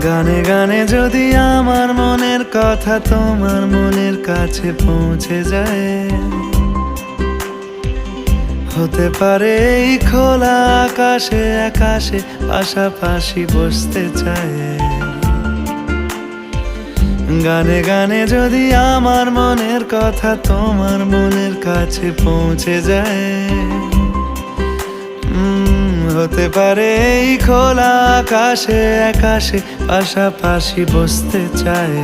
গানে গানে যদি আমার মনের কথা তোমার মনের কাছে পৌঁছে যায়, হতে পারে এই খোলা আকাশে আকাশে পাশাপাশি বসতে চায়। গানে গানে যদি আমার মনের কথা তোমার মনের কাছে পৌঁছে যায়, হতে পারে এই খোলা আকাশে আকাশে পাশাপাশি বসতে চায়।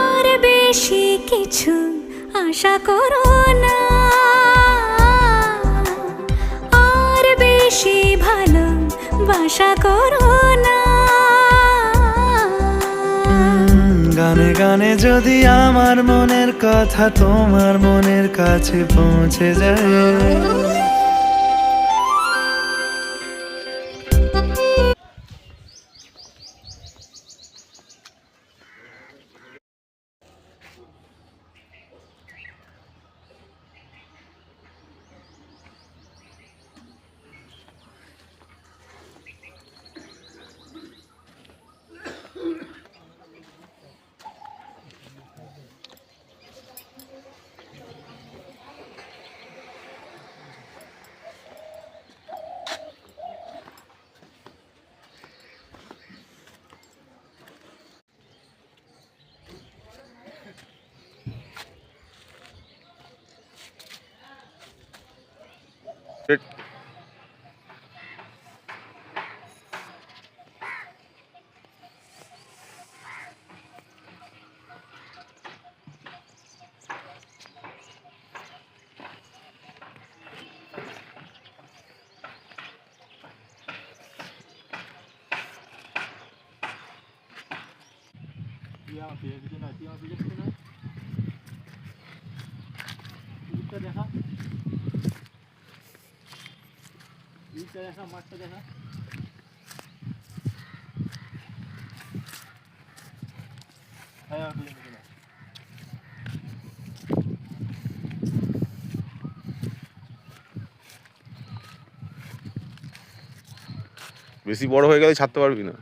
আর বেশি কিছু আশা করো না, আর বেশি ভালোবাসা করো না। গানে গানে যদি আমার মনের কথা তোমার মনের কাছে পৌঁছে যায়। দেখা মাঠটা দেখা। বেশি বড় হয়ে গেলে ছাড়তে পারবি না।